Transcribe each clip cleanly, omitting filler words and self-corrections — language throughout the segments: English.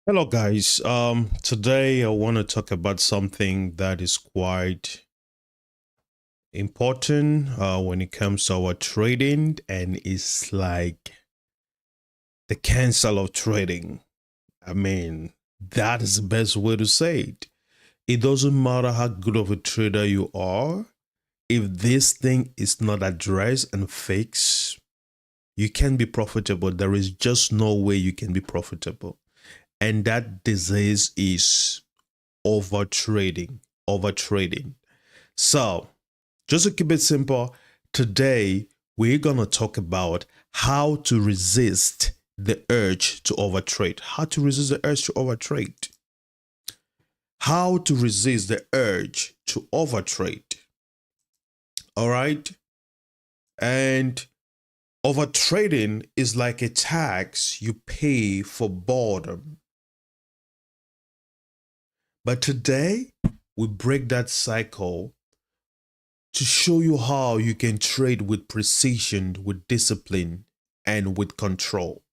Hello guys. Today I want to talk about something that is quite important when it comes to our trading, and it's like the cancel of trading. I mean, that is the best way to say it. It doesn't matter how good of a trader you are, if this thing is not addressed and fixed, you can be profitable. There is just no way you can be profitable. And that disease is overtrading. Overtrading. So, just to keep it simple, today we're going to talk about how to resist the urge to overtrade. How to resist the urge to overtrade. How to resist the urge to overtrade. All right? And overtrading is like a tax you pay for boredom. But today, we break that cycle to show you how you can trade with precision, with discipline, and with control.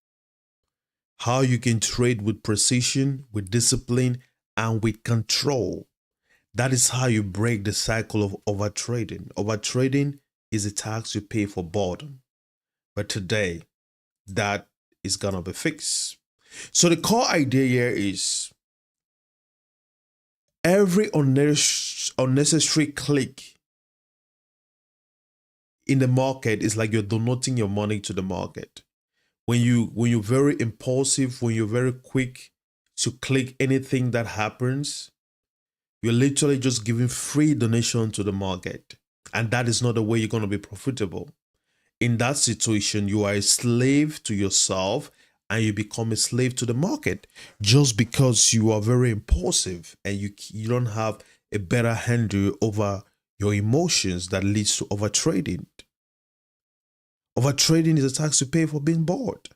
How you can trade with precision, with discipline, and with control. That is how you break the cycle of overtrading. Overtrading is a tax you pay for boredom. But today, that is gonna be fixed. So the core idea here is every unnecessary click in the market is like you're donating your money to the market. When you're very impulsive, when you're very quick to click anything that happens, you're literally just giving free donation to the market. And that is not the way you're going to be profitable. In that situation, you are a slave to yourself and you become a slave to the market just because you are very impulsive and you don't have a better handle over your emotions that leads to overtrading. Overtrading is a tax you pay for being bored.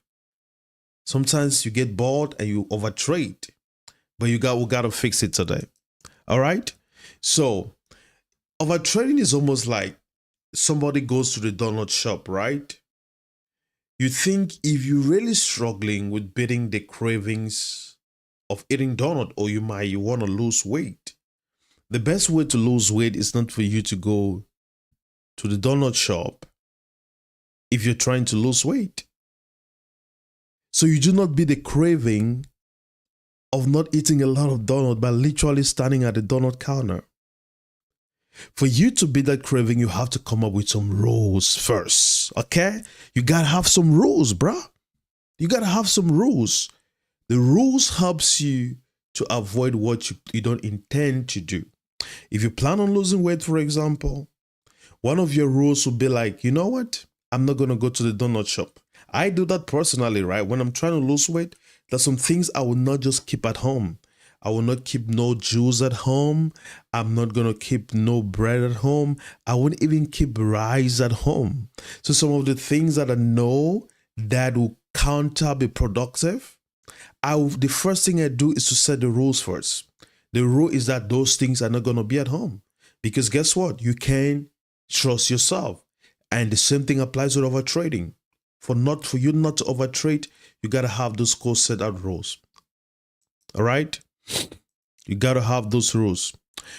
Sometimes you get bored and you overtrade, but we got to fix it today. All right. So overtrading is almost like somebody goes to the donut shop, right? You think if you're really struggling with beating the cravings of eating donut, or you want to lose weight, the best way to lose weight is not for you to go to the donut shop if you're trying to lose weight. So you do not beat the craving of not eating a lot of donut by literally standing at the donut counter. For you to beat that craving, you have to come up with some rules first, okay? You gotta have some rules, bruh. You gotta have some rules. The rules helps you to avoid what you don't intend to do. If you plan on losing weight, for example, one of your rules will be like, you know what? I'm not gonna go to the donut shop. I do that personally, right? When I'm trying to lose weight, there's some things I will not just keep at home. I will not keep no juice at home. I'm not going to keep no bread at home. I won't even keep rice at home. So some of the things that I know that will counter be productive, the first thing I do is to set the rules first. The rule is that those things are not going to be at home. Because guess what? You can trust yourself. And the same thing applies with overtrading. For you not to overtrade, you got to have those core set out rules. All right? You got to have those rules.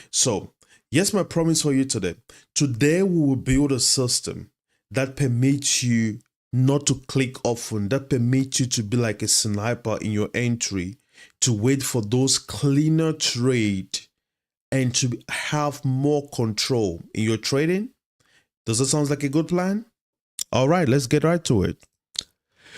So, yes, my promise for you today. Today, we will build a system that permits you not to click often, that permits you to be like a sniper in your entry, to wait for those cleaner trade and to have more control in your trading. Does that sound like a good plan? All right, let's get right to it.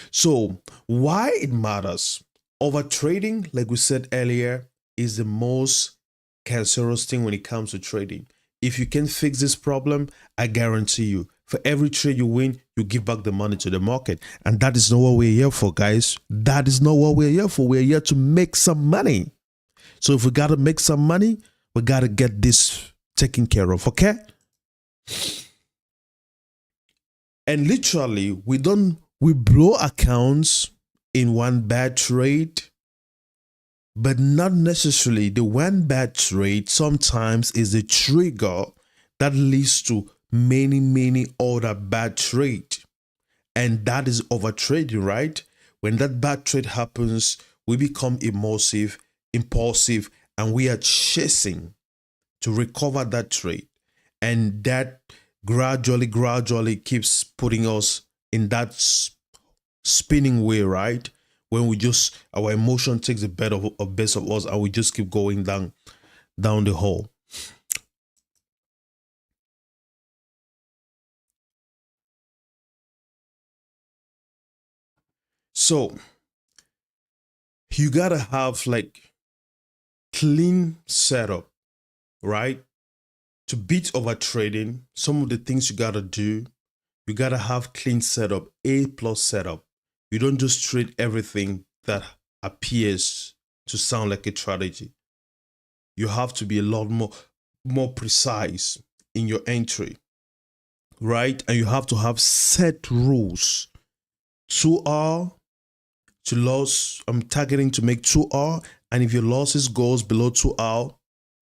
So, why it matters? Overtrading, like we said earlier, is the most cancerous thing when it comes to trading. If you can fix this problem, I guarantee you, for every trade you win, you give back the money to the market. And that is not what we're here for, guys. That is not what we're here for. We're here to make some money. So if we got to make some money, we got to get this taken care of, okay? And literally, we blow accounts in one bad trade, but not necessarily. The one bad trade sometimes is a trigger that leads to many other bad trades. And that is overtrading, right? When that bad trade happens, we become impulsive, and we are chasing to recover that trade. And that gradually keeps putting us in that spinning way, right? When we just, our emotion takes the best of us, and we just keep going down the hole. So you gotta have like clean setup, right? To beat overtrading, some of the things you gotta do, you gotta have clean setup, A+ setup. You don't just trade everything that appears to sound like a strategy. You have to be a lot more precise in your entry, right? And you have to have set rules. 2R to loss. I'm targeting to make 2R, and if your losses goes below 2R,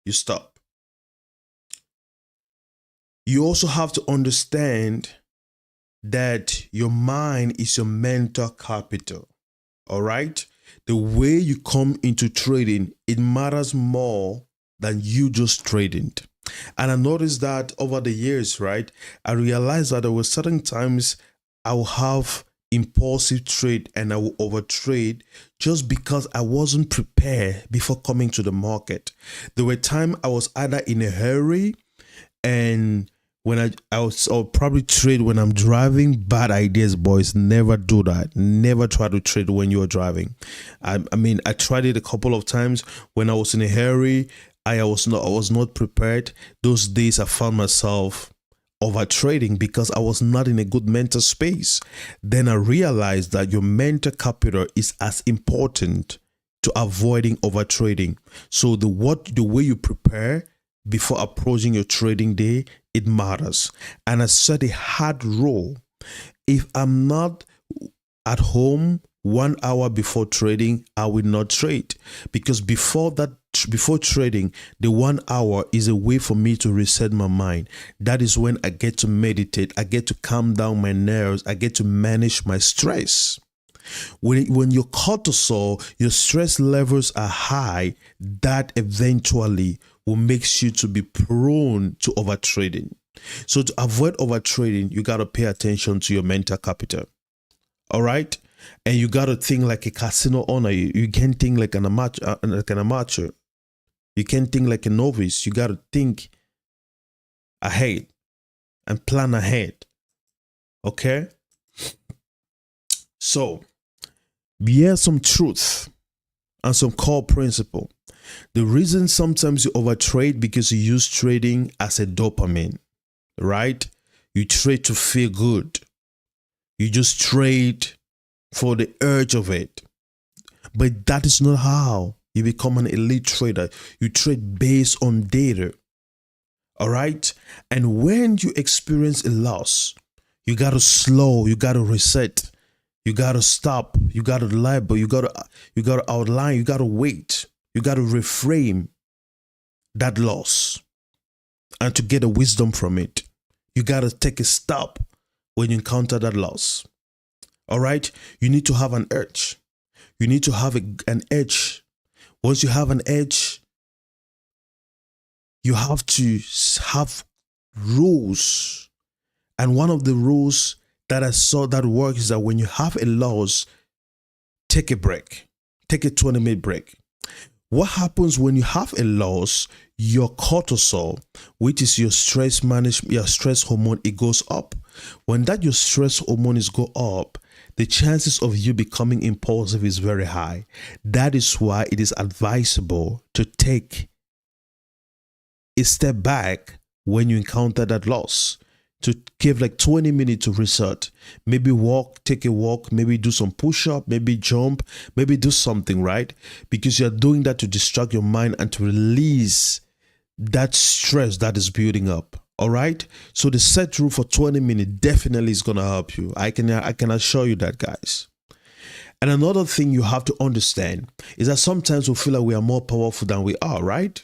you stop. You also have to understand that your mind is your mental capital. All right? The way you come into trading, it matters more than you just trading. And I noticed that over the years, right? I realized that there were certain times I will have impulsive trade and I will overtrade just because I wasn't prepared before coming to the market. There were times I was either in a hurry, and when I'll probably trade when I'm driving. Bad ideas, boys. Never do that. Never try to trade when you're driving. I mean, I tried it a couple of times when I was in a hurry. I was not prepared. Those days I found myself overtrading because I was not in a good mental space. Then I realized that your mental capital is as important to avoiding overtrading. So the way you prepare before approaching your trading day, it matters. And I set a hard rule. If I'm not at home 1 hour before trading, I will not trade, because before trading, the 1 hour is a way for me to reset my mind. That is when I get to meditate. I get to calm down my nerves. I get to manage my stress. When your cortisol, your stress levels are high, that eventually will make you to be prone to overtrading. So to avoid overtrading, you got to pay attention to your mental capital. All right? And you got to think like a casino owner. You can't think like an amateur. You can't think like a novice. You got to think ahead and plan ahead. Okay? So, here's some truth and some core principle. The reason sometimes you overtrade because you use trading as a dopamine, right? You trade to feel good. You just trade for the urge of it. But that is not how you become an elite trader. You trade based on data. All right? And when you experience a loss, you got to slow, you got to reset. You got to stop. You got to label. You got to outline. You got to wait. You got to reframe that loss and to get a wisdom from it. You got to take a stop when you encounter that loss. All right? You need to have an edge. You need to have an edge. Once you have an edge, you have to have rules. And one of the rules that I saw that works is that when you have a loss, take a break. Take a 20-minute break. What happens when you have a loss? Your cortisol, which is your stress hormone, it goes up. When your stress hormones go up, the chances of you becoming impulsive is very high. That is why it is advisable to take a step back when you encounter that loss, to give like 20 minutes to reset. Maybe take a walk, maybe do some push-up, maybe jump, maybe do something, right? Because you're doing that to distract your mind and to release that stress that is building up. All right? So the set rule for 20 minutes definitely is going to help you. I can assure you that, guys. And another thing you have to understand is that sometimes we feel like we are more powerful than we are, right?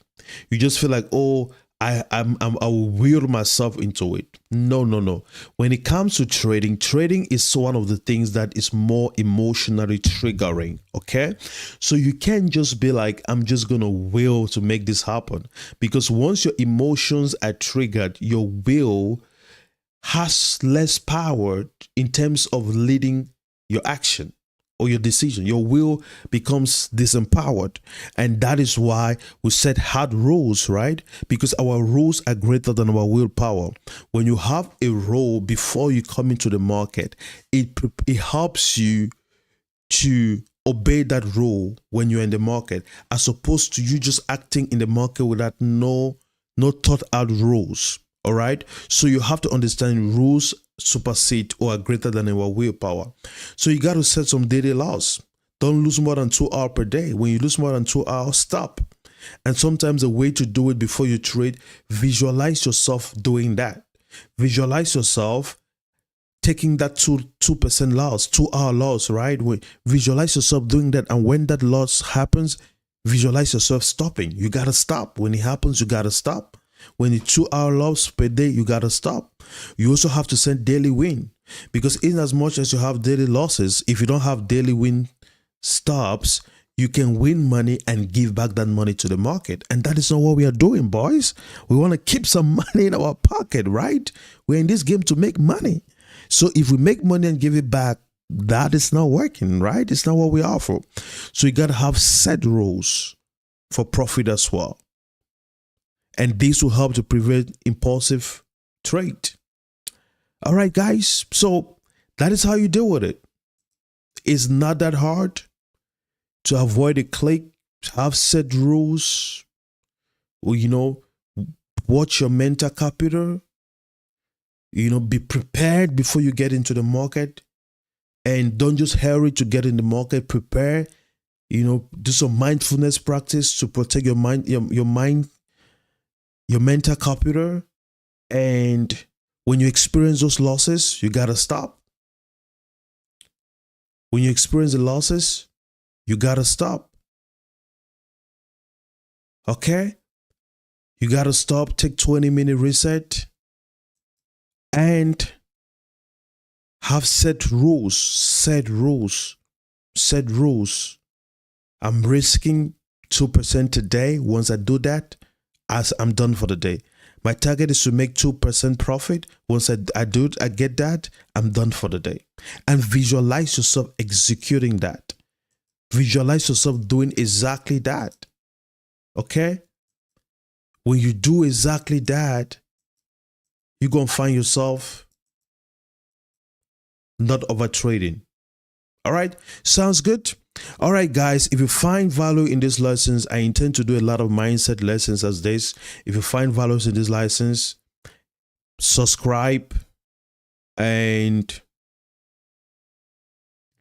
You just feel like, oh, I will will myself into it. No, no, no. When it comes to trading, trading is one of the things that is more emotionally triggering. Okay, so you can't just be like, I'm just gonna will to make this happen, because once your emotions are triggered, your will has less power in terms of leading your action or your decision. Your will becomes disempowered. And that is why we set hard rules, right? Because our rules are greater than our willpower. When you have a rule before you come into the market, it helps you to obey that rule when you're in the market, as opposed to you just acting in the market without no thought out rules. All right. So you have to understand rules supersede or are greater than our willpower. So you got to set some daily laws. Don't lose more than 2 hours per day. When you lose more than 2 hours, stop. And sometimes a way to do it before you trade, visualize yourself doing that. Visualize yourself taking that 2% loss, 2 hour loss, right? Visualize yourself doing that. And when that loss happens, visualize yourself stopping. You got to stop. When it happens, you got to stop. When it's 2 hour loss per day, you got to stop. You also have to set daily win, because in as much as you have daily losses, if you don't have daily win stops, you can win money and give back that money to the market. And that is not what we are doing, boys. We want to keep some money in our pocket, right? We're in this game to make money. So if we make money and give it back, that is not working, right? It's not what we are for. So you got to have set rules for profit as well. And this will help to prevent impulsive trade. All right, guys. So that is how you deal with it. It's not that hard to avoid a click, have set rules, or, watch your mental capital, be prepared before you get into the market, and don't just hurry to get in the market. Prepare, do some mindfulness practice to protect your mind, your mind, your mental capital. And when you experience those losses, you got to stop. When you experience the losses, you got to stop. Okay? You got to stop, take 20-minute reset, and have set rules. Set rules. I'm risking 2% today. Once I do that, as I'm done for the day. My target is to make 2% profit. Once I get that, I'm done for the day. And visualize yourself executing that. Visualize yourself doing exactly that. Okay? When you do exactly that, you're going to find yourself not overtrading. All right? Sounds good? All right, guys, if you find value in these lessons, I intend to do a lot of mindset lessons as this. If you find values in this lessons, subscribe and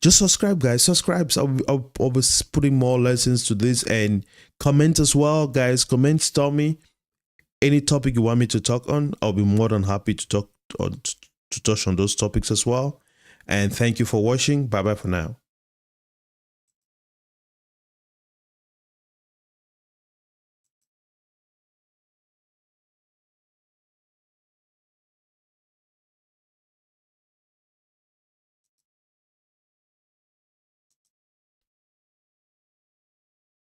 just subscribe, guys. Subscribe. So I'll be putting more lessons to this, and comment as well, guys. Comment, tell me any topic you want me to talk on. I'll be more than happy to talk on, to touch on those topics as well. And thank you for watching. Bye bye for now.